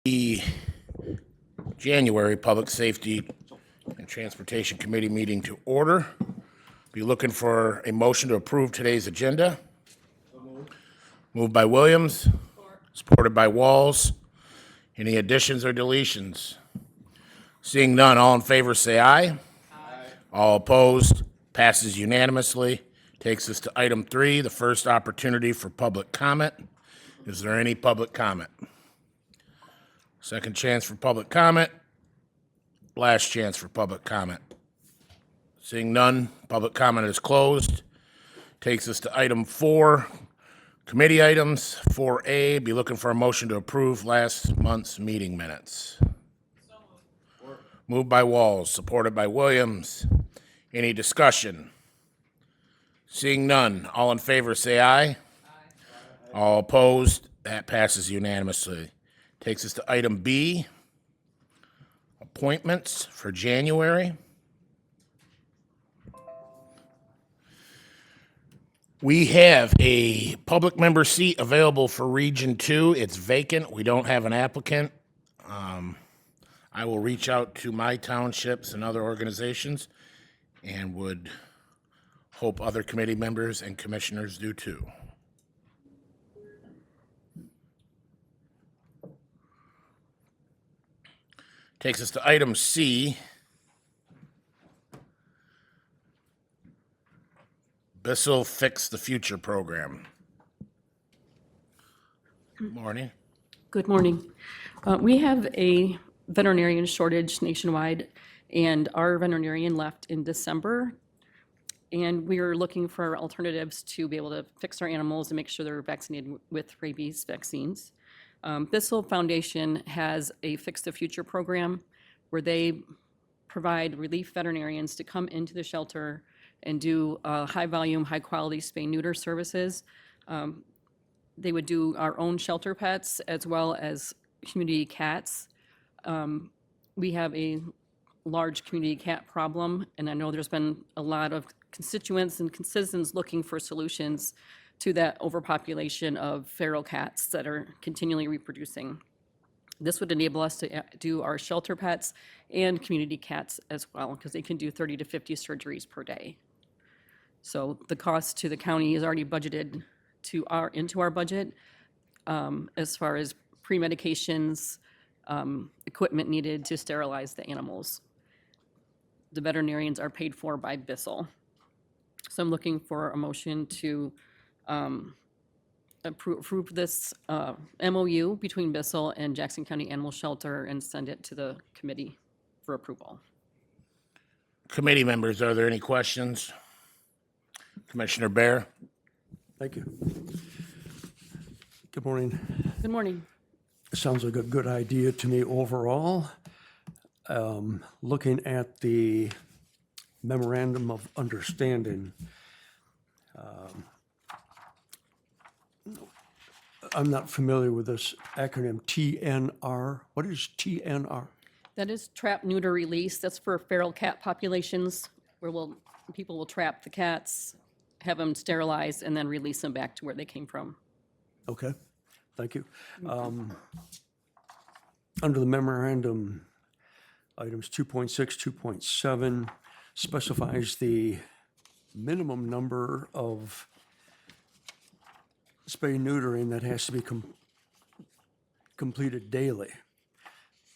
The January Public Safety and Transportation Committee meeting to order. Be looking for a motion to approve today's agenda. Moved by Williams, supported by Walls. Any additions or deletions? Seeing none, all in favor say aye. Aye. All opposed, passes unanimously. Takes us to item 3, the first opportunity for public comment. Is there any public comment? Second chance for public comment. Last chance for public comment. Seeing none, public comment is closed. Takes us to item 4, committee items. 4A, be looking for a motion to approve last month's meeting minutes. Moved by Walls, supported by Williams. Any discussion? Seeing none, all in favor say aye. Aye. All opposed, that passes unanimously. Takes us to item B, appointments for January. We have a public member seat available for Region 2. It's vacant. We don't have an applicant. I will reach out to my townships and other organizations and would hope other committee members and commissioners do too. Takes us to item C. Bissell Fix the Future program. Good morning. Good morning. We have a veterinarian shortage nationwide, and our veterinarian left in December. And we are looking for alternatives to be able to fix our animals and make sure they're vaccinated with rabies vaccines. Bissell Foundation has a Fix the Future program where they provide relief veterinarians to come into the shelter and do high volume, high quality spay-neuter services. They would do our own shelter pets as well as community cats. We have a large community cat problem, and I know there's been a lot of constituents and citizens looking for solutions to that overpopulation of feral cats that are continually reproducing. This would enable us to do our shelter pets and community cats as well, because they can do 30 to 50 surgeries per day. So the cost to the county is already budgeted into our budget as far as pre-medications, equipment needed to sterilize the animals. The veterinarians are paid for by Bissell. So I'm looking for a motion to approve this MOU between Bissell and Jackson County Animal Shelter and send it to the committee for approval. Committee members, are there any questions? Commissioner Bear? Thank you. Good morning. Good morning. Sounds like a good idea to me overall. Looking at the memorandum of understanding, I'm not familiar with this acronym TNR. What is TNR? That is trap, neuter, release. That's for feral cat populations where people will trap the cats, have them sterilized, and then release them back to where they came from. Okay, thank you. Under the memorandum, items 2.6, 2.7 specifies the minimum number of spay-neutering that has to be completed daily.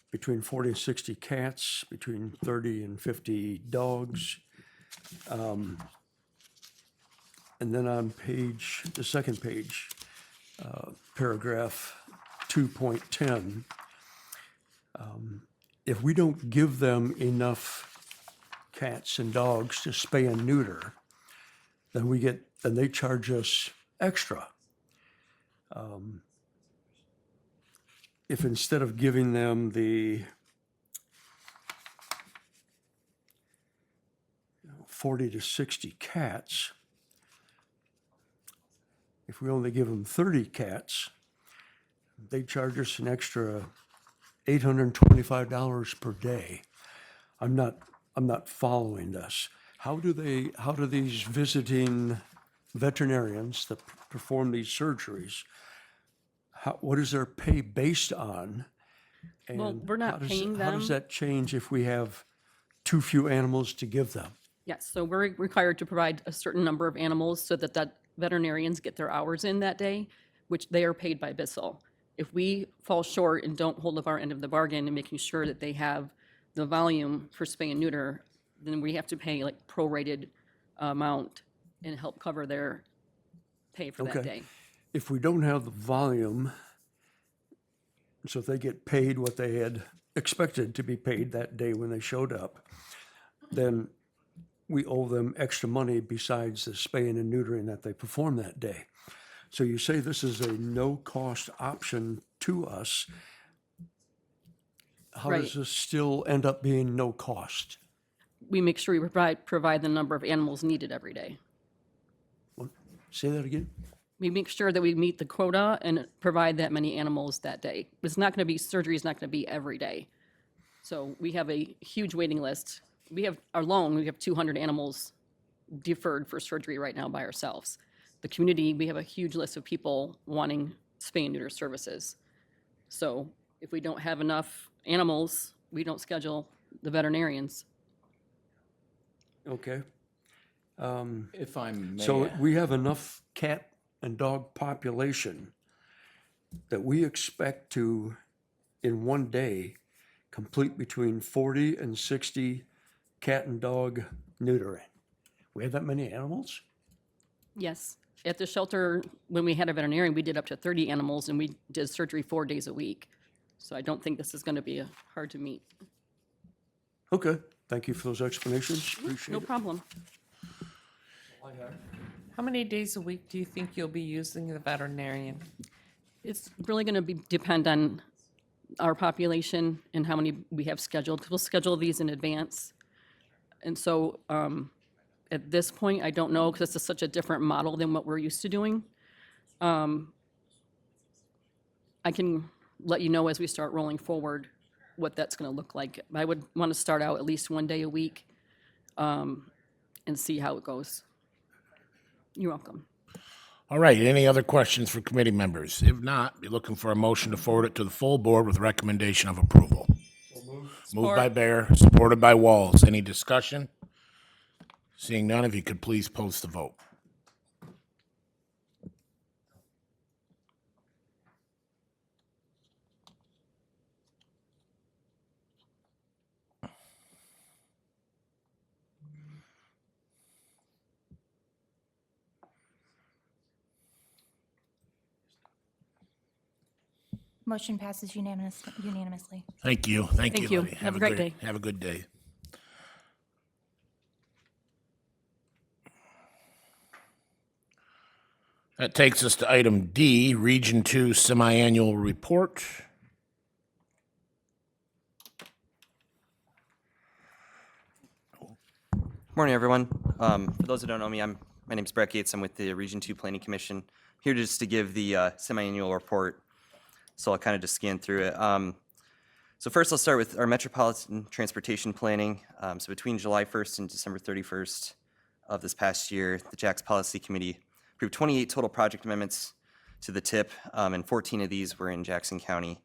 Between 40 and 60 cats, between 30 and 50 dogs. And then on the second page, paragraph 2.10, if we don't give them enough cats and dogs to spay and neuter, then they charge us extra. If instead of giving them the 40 to 60 cats, if we only give them 30 cats, they charge us an extra $825 per day. I'm not following this. How do these visiting veterinarians that perform these surgeries, what is their pay based on? Well, And we're not how does- paying How does them. that change if we have too few animals to give them? Yes, so we're required to provide a certain number of animals so that veterinarians get their hours in that day, which they are paid by Bissell. If we fall short and don't hold up our end of the bargain in making sure that they have the volume for spay and neuter, then we have to pay like prorated amount and help cover their pay for that Okay. day. If we don't have the volume, so if they get paid what they had expected to be paid that day when they showed up, then we owe them extra money besides the spaying and neutering that they performed that day. So you say this is a no-cost option to us. How Right. does this still end up being no cost? We make sure we provide the number of animals needed every day. Say that again? We make sure that we meet the quota and provide that many animals that day. It's not going to be, surgery is not going to be every day. So we have a huge waiting list. We have, alone, we have 200 animals deferred for surgery right now by ourselves. The community, we have a huge list of people wanting spay and neuter services. So if we don't have enough animals, we don't schedule the veterinarians. Okay. If I may. So we have enough cat and dog population that we expect to, in one day, complete between 40 and 60 cat and dog neutering. We have that many animals? Yes. At the shelter, when we had a veterinarian, we did up to 30 animals and we did surgery 4 days a week. So I don't think this is going to be hard to meet. Okay, thank you for those explanations, appreciate No it. problem. How many days a week do you think you'll be using the veterinarian? It's really going to depend on our population and how many we have scheduled, 'cause we'll schedule these in advance. And so at this point, I don't know, because this is such a different model than what we're used to doing. I can let you know as we start rolling forward what that's going to look like. I would want to start out at least 1 day a week and see how it goes. You're welcome. All right, any other questions for committee members? If not, be looking for a motion to forward it to the full board with recommendation of approval. Moved by Bear, supported by Walls. Any discussion? Seeing none, if you could please post the vote. Motion passes unanimously. Thank you. Thank Thank you, you. Letty. Have a great day. Have a good day. That takes us to item D, Region 2 Semi-Annual Report. Morning, everyone. For those who don't know me, my name's Brett Gates. I'm with the Region 2 Planning Commission. Here just to give the semi-annual report. So I'll kind of just scan through it. So first I'll start with our metropolitan transportation planning. So between July 1st and December 31st of this past year, the JAX Policy Committee approved 28 total project amendments to the TIP, and 14 of these were in Jackson County.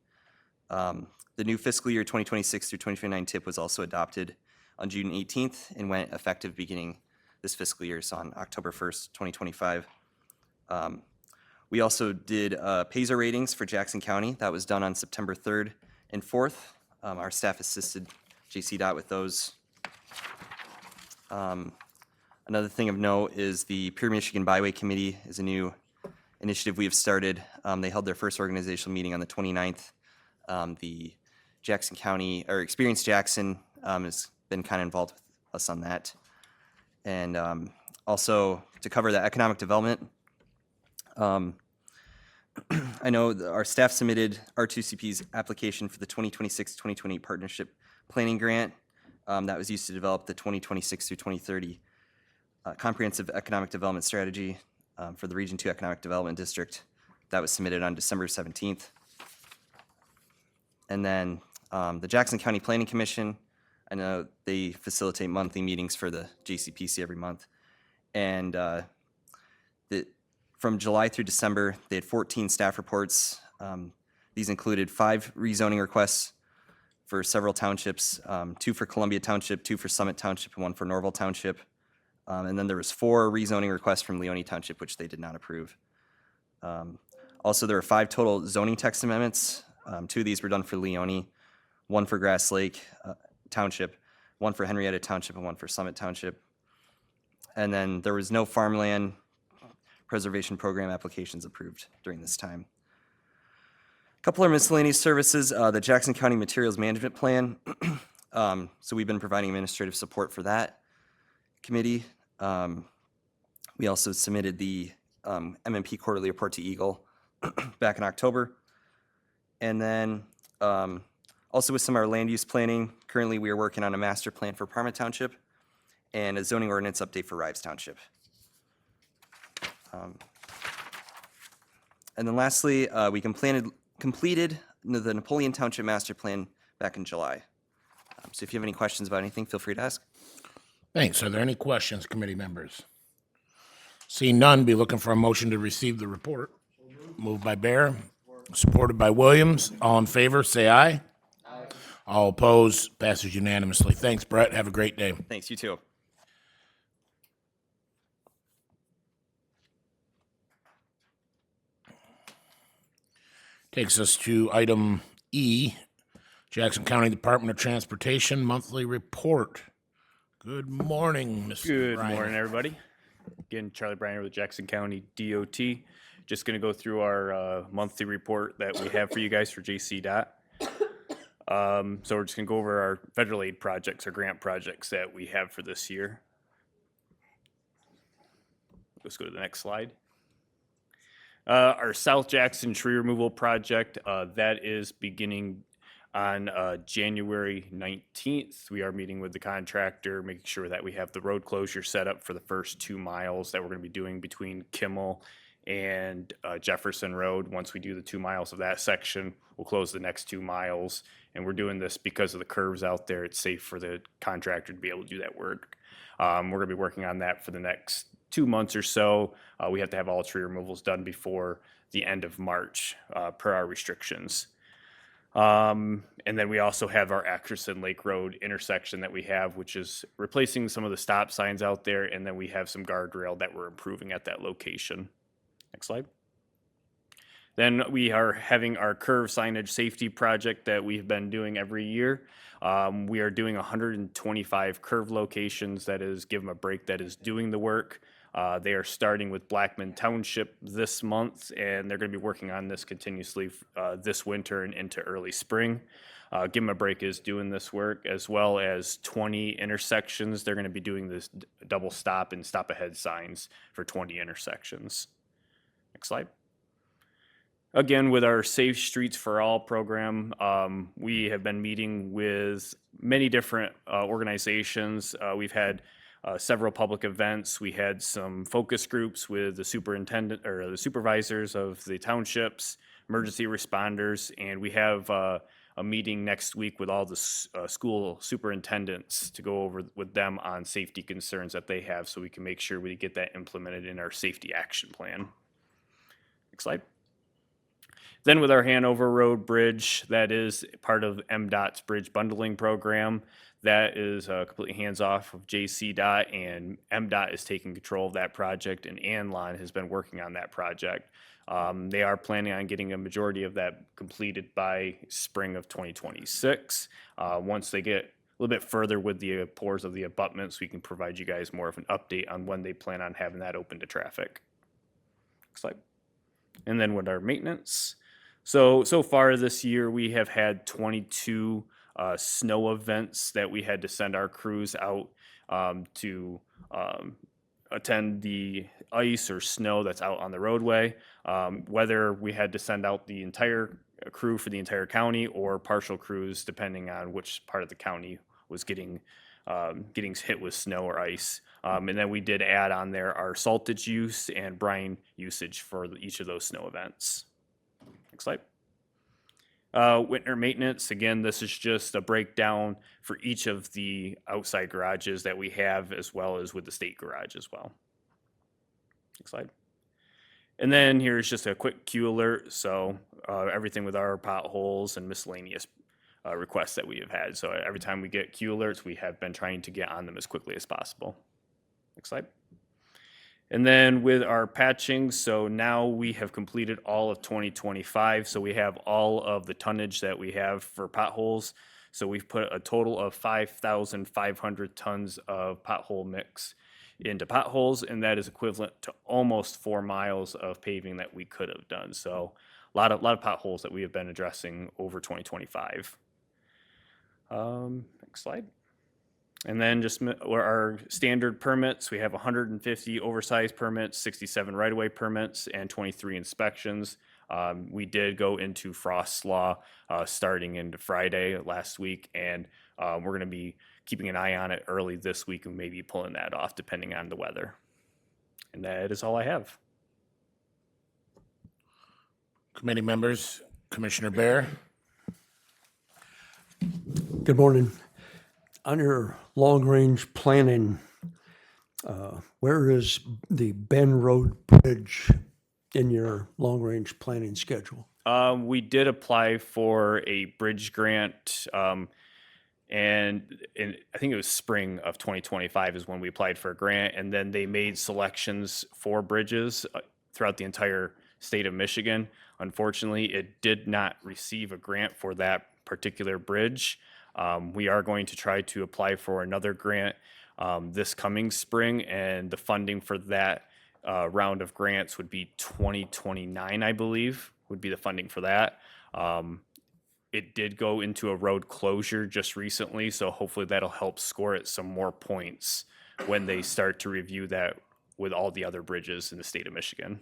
The new fiscal year 2026 through 2029 TIP was also adopted on June 18th and went effective beginning this fiscal year, so on October 1st, 2025. We also did PASER ratings for Jackson County. That was done on September 3rd and 4th. Our staff assisted JCDOT with those. Another thing of note is the Pure Michigan Byway Committee is a new initiative we have started. They held their first organizational meeting on the 29th. The Jackson County, or Experience Jackson, has been kind of involved with us on that. And also to cover the economic development, I know our staff submitted R2CP's application for the 2026-2028 Partnership Planning Grant that was used to develop the 2026 through 2030 Comprehensive Economic Development Strategy for the Region 2 Economic Development District. That was submitted on December 17th. And then the Jackson County Planning Commission, I know they facilitate monthly meetings for the JCPC every month. And from July through December, they had 14 staff reports. These included 5 rezoning requests for several townships, 2 for Columbia Township, 2 for Summit Township, and 1 for Norval Township. And then there was 4 rezoning requests from Leone Township, which they did not approve. Also, there were 5 total zoning text amendments. 2 of these were done for Leone, 1 for Grass Lake Township, 1 for Henrietta Township, and 1 for Summit Township. And then there was no farmland preservation program applications approved during this time. A couple of miscellaneous services, the Jackson County Materials Management Plan. So we've been providing administrative support for that committee. We also submitted the MMP quarterly report to Eagle back in October. And then also with some of our land use planning, currently we are working on a master plan for Parma Township and a zoning ordinance update for Rives Township. And then lastly, we completed the Napoleon Township Master Plan back in July. So if you have any questions about anything, feel free to ask. Thanks. Are there any questions, committee members? Seeing none, be looking for a motion to receive the report. Moved by Bear, supported by Williams. All in favor, say aye. Aye. All opposed, passes unanimously. Thanks, Brett. Have a great day. Thanks, you too. Takes us to item E, Jackson County Department of Transportation Monthly Report. Good morning, Mr. Good Bryan. morning, everybody. Again, Charlie Briner with Jackson County DOT. Just going to go through our monthly report that we have for you guys for JC Dot. So we're just going to go over our federal aid projects or grant projects that we have for this year. Let's go to the next slide. Our South Jackson tree removal project, that is beginning on January 19th. We are meeting with the contractor, making sure that we have the road closure set up for the first 2 miles that we're going to be doing between Kimmel and Jefferson Road. Once we do the 2 miles of that section, we'll close the next 2 miles. And we're doing this because of the curves out there. It's safe for the contractor to be able to do that work. We're going to be working on that for the next 2 months or so. We have to have all tree removals done before the end of March per our restrictions. And then we also have our Ackerson Lake Road intersection that we have, which is replacing some of the stop signs out there. And then we have some guardrail that we're improving at that location. Next slide. Then we are having our curve signage safety project that we've been doing every year. We are doing 125 curve locations, that is Give Them a Break, that is doing the work. They are starting with Blackman Township this month, and they're going to be working on this continuously this winter and into early spring. Give Them a Break is doing this work, as well as 20 intersections. They're going to be doing this double stop and stop ahead signs for 20 intersections. Next slide. Again, with our Safe Streets for All program, we have been meeting with many different organizations. We've had several public events. We had some focus groups with the superintendent or the supervisors of the townships, emergency responders, and we have a meeting next week with all the school superintendents to go over with them on safety concerns that they have, so we can make sure we get that implemented in our safety action plan. Next slide. Then with our Hanover Road Bridge, that is part of MDOT's bridge bundling program. That is completely hands-off of JCDOT, and MDOT is taking control of that project, and Anlon has been working on that project. They are planning on getting a majority of that completed by spring of 2026. Once they get a little bit further with the pours of the abutments, we can provide you guys more of an update on when they plan on having that open to traffic. Next slide. And then with our maintenance. So far this year, we have had 22 snow events that we had to send our crews out to attend the ice or snow that's out on the roadway. Whether we had to send out the entire crew for the entire county or partial crews, depending on which part of the county was getting hit with snow or ice. And then we did add on there our saltage use and brine usage for each of those snow events. Next slide. Winter maintenance, again, this is just a breakdown for each of the outside garages that we have, as well as with the state garage as well. Next slide. And then here's just a quick Q alert. So everything with our potholes and miscellaneous requests that we have had. So every time we get Q alerts, we have been trying to get on them as quickly as possible. Next slide. And then with our patching, so now we have completed all of 2025. So we have all of the tonnage that we have for potholes. So we've put a total of 5,500 tons of pothole mix into potholes, and that is equivalent to almost 4 miles of paving that we could have done. So a lot of potholes that we have been addressing over 2025. Next slide. And then just our standard permits, we have 150 oversized permits, 67 right-of-way permits, and 23 inspections. We did go into Frost's Law starting into Friday last week, and we're going to be keeping an eye on it early this week and maybe pulling that off depending on the weather. And that is all I have. Committee members, Commissioner Bear. Good morning. On your long-range planning, where is the Bend Road Bridge in your long-range planning schedule? We did apply for a bridge grant, and I think it was spring of 2025 is when we applied for a grant, and then they made selections for bridges throughout the entire state of Michigan. Unfortunately, it did not receive a grant for that particular bridge. We are going to try to apply for another grant this coming spring, and the funding for that round of grants would be 2029, I believe, would be the funding for that. It did go into a road closure just recently, so hopefully that'll help score it some more points when they start to review that with all the other bridges in the state of Michigan.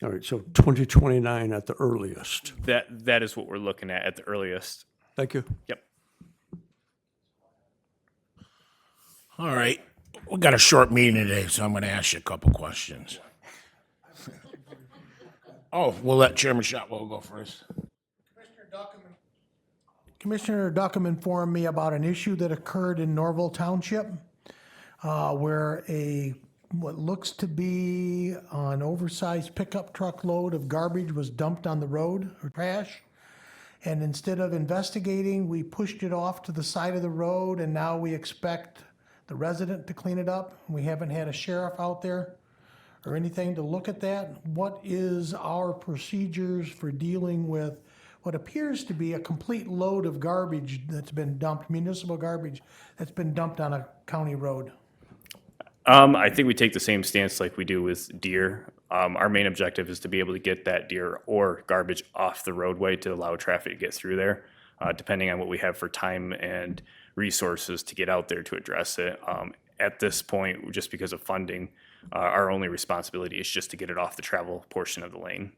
All right, so 2029 at the earliest. That is what we're looking at the earliest. Thank you. Yep. All right, we got a short meeting today, so I'm going to ask you a couple questions. Oh, we'll let Chairman Shotwell go first. Commissioner Duckham informed me about an issue that occurred in Norville Township where what looks to be an oversized pickup truck load of garbage was dumped on the road or trash. And instead of investigating, we pushed it off to the side of the road, and now we expect the resident to clean it up. We haven't had a sheriff out there or anything to look at that. What is our procedures for dealing with what appears to be a complete load of garbage that's been dumped, municipal garbage that's been dumped on a county road? I think we take the same stance like we do with deer. Our main objective is to be able to get that deer or garbage off the roadway to allow traffic to get through there, depending on what we have for time and resources to get out there to address it. At this point, just because of funding, our only responsibility is just to get it off the travel portion of the lane.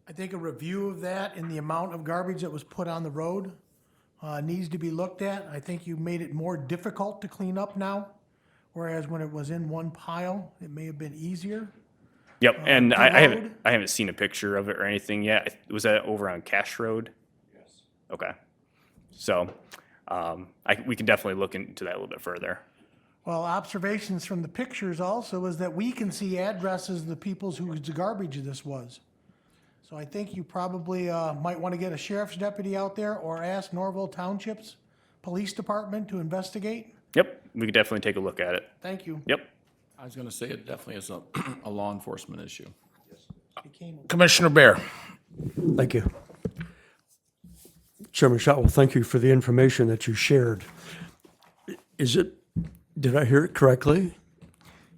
I think a review of that and the amount of garbage that was put on the road needs to be looked at. I think you made it more difficult to clean up now, whereas when it was in one pile, it may have been easier. Yep, and per I load? haven't seen a picture of it or anything yet. Was that over on Cash Road? Yes. Okay. So we can definitely look into that a little bit further. Well, observations from the pictures also is that we can see addresses of the people's whose garbage this was. So I think you probably might want to get a sheriff's deputy out there or ask Norville Township's police department to investigate. Yep, we can definitely take a look at it. Thank you. Yep. I was going to say it definitely is a law enforcement issue. Commissioner Bear. Thank you. Chairman Shotwell, thank you for the information that you shared. Did I hear it correctly?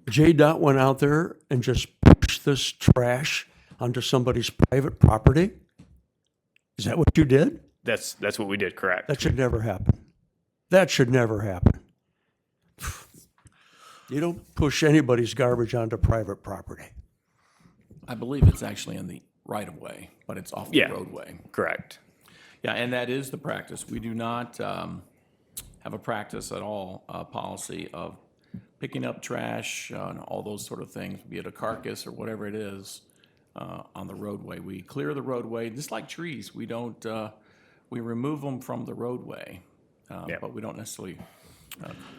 JDOT went out there and just pushed this trash onto somebody's private property? Is that what you did? That's what we did, correct. That should never happen. That should never happen. You don't push anybody's garbage onto private property. I believe it's actually in the right of way, but it's off the Yeah. roadway. Correct. Yeah, and that is the practice. We do not have a practice at all, policy of picking up trash and all those sort of things, be it a carcass or whatever it is, on the roadway. We clear the roadway, just like trees. We don't, we remove them from the roadway, Yeah. but we don't necessarily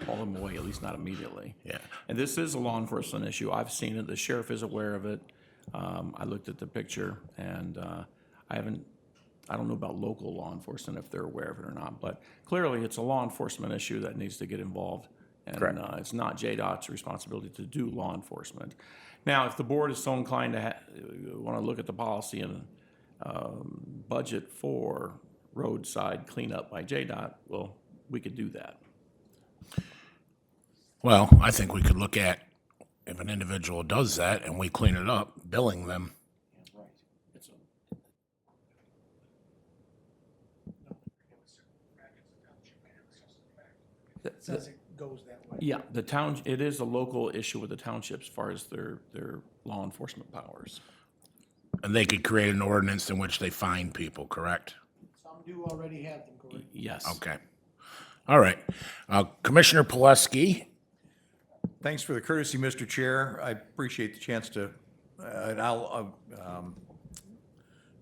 haul them away, at least not immediately. Yeah. And this is a law enforcement issue. I've seen it. The sheriff is aware of it. I looked at the picture, and I don't know about local law enforcement if they're aware of it or not, but clearly it's a law enforcement issue that needs to get involved. And Correct. It's not JDOT's responsibility to do law enforcement. Now, if the board is so inclined to want to look at the policy and budget for roadside cleanup by JDOT, well, we could do that. Well, I think we could look at, if an individual does that and we clean it up, billing them. Says it goes that way. Yeah, it is a local issue with the townships as far as their law enforcement powers. And they could create an ordinance in which they fine people, correct? Some do already have them, correct? Yes. Okay. All right. Commissioner Pileski, Thanks for the courtesy, Mr. Chair. I appreciate the chance to, and I'll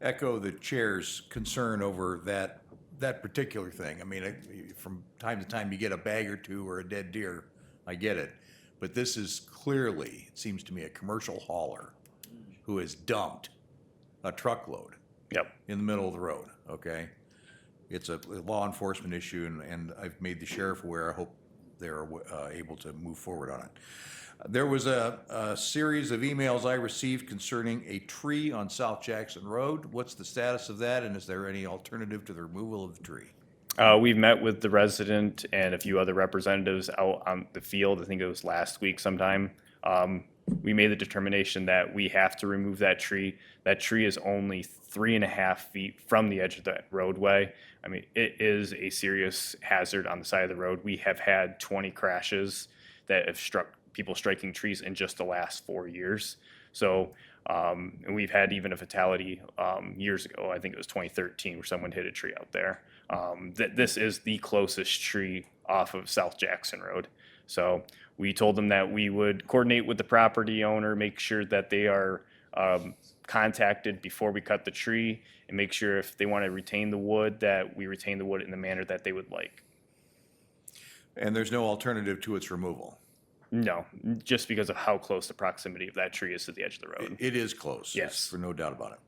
echo the chair's concern over that particular thing. I mean, from time to time, you get a bag or two or a dead deer. I get it. But this is clearly, it seems to me, a commercial hauler who has dumped a truckload Yep. in the middle of the road, okay? It's a law enforcement issue, and I've made the sheriff aware. I hope they're able to move forward on it. There was a series of emails I received concerning a tree on South Jackson Road. What's the status of that, and is there any alternative to the removal of the tree? We've met with the resident and a few other representatives out on the field. I think it was last week sometime. We made the determination that we have to remove that tree. That tree is only 3.5 feet from the edge of the roadway. I mean, it is a serious hazard on the side of the road. We have had 20 crashes that have struck people striking trees in just the last 4 years. So, and we've had even a fatality years ago. I think it was 2013 where someone hit a tree out there. This is the closest tree off of South Jackson Road. So we told them that we would coordinate with the property owner, make sure that they are contacted before we cut the tree, and make sure if they want to retain the wood, that we retain the wood in the manner that they would like. And there's no alternative to its removal? No, just because of how close the proximity of that tree is to the edge of the road. It is close. Yes. For no doubt about it.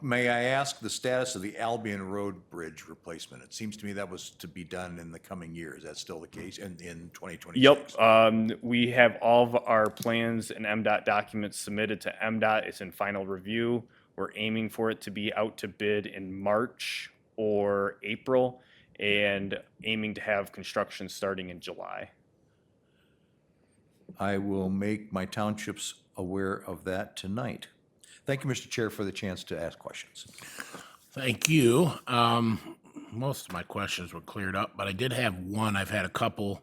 May I ask the status of the Albion Road Bridge replacement? It seems to me that was to be done in the coming year. Is that still the case in 2026? Yep, we have all of our plans and MDOT documents submitted to MDOT. It's in final review. We're aiming for it to be out to bid in March or April, and aiming to have construction starting in July. I will make my townships aware of that tonight. Thank you, Mr. Chair, for the chance to ask questions. thank you. Most of my questions were cleared up, but I did have one. I've had a couple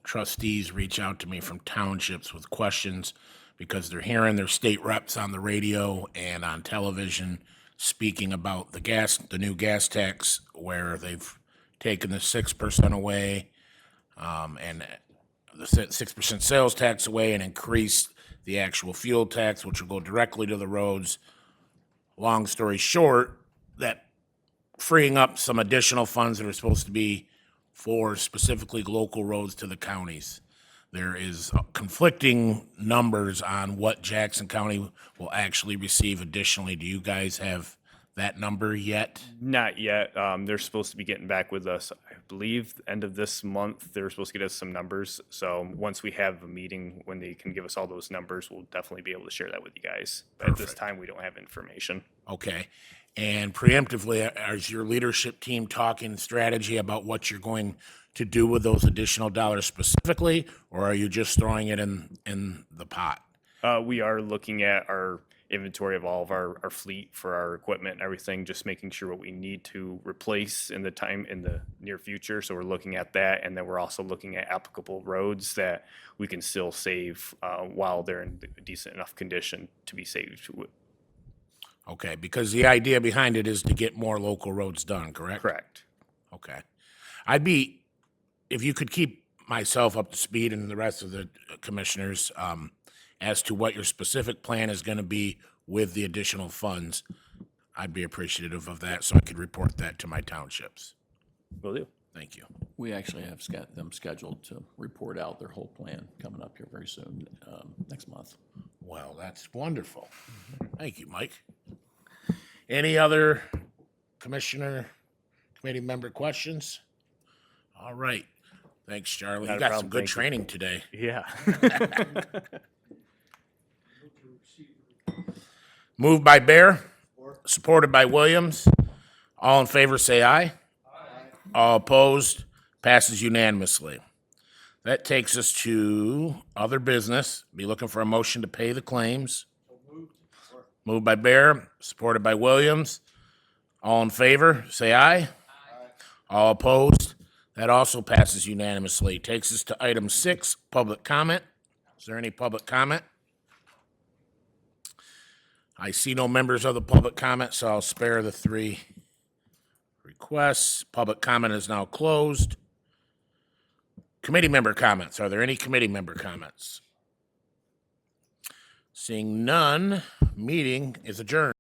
trustees reach out to me from townships with questions because they're hearing their state reps on the radio and on television speaking about the new gas tax, where they've taken the 6% away, and the 6% sales tax away, and increased the actual fuel tax, which will go directly to the roads. Long story short, that freeing up some additional funds that are supposed to be for specifically local roads to the counties. There is conflicting numbers on what Jackson County will actually receive additionally. Do you guys have that number yet? Not yet. They're supposed to be getting back with us, I believe, end of this month. They're supposed to get us some numbers. So once we have a meeting when they can give us all those numbers, we'll definitely be able to share that with you guys. But at this time, we don't have information. Okay. And preemptively, is your leadership team talking strategy about what you're going to do with those additional dollars specifically, or are you just throwing it in the pot? We are looking at our inventory of all of our fleet for our equipment and everything, just making sure what we need to replace in the near future. So we're looking at that, and then we're also looking at applicable roads that we can still save while they're in decent enough condition to be saved. Okay, because the idea behind it is to get more local roads done, correct? Correct. Okay. If you could keep myself up to speed and the rest of the commissioners as to what your specific plan is going to be with the additional funds, I'd be appreciative of that so I could report that to my townships. Will do. Thank you. We actually have them scheduled to report out their whole plan coming up here very soon, next month. well. That's wonderful. Thank you, Mike. Any other commissioner, committee member questions? All right. Thanks, Charlie. Not You a got problem, some good thank you. training today. Yeah. Moved by Bear, supported by Williams. All in favor, say aye. All opposed, passes unanimously. That takes us to other business. Be looking for a motion to pay the claims. Moved by Bear, supported by Williams. All in favor, say aye. All opposed, that also passes unanimously. Takes us to item 6, public comment. Is there any public comment? I see no members of the public comment, so I'll spare the 3 requests. Public comment is now closed. Committee member comments. Are there any committee member comments? Seeing none, meeting is adjourned.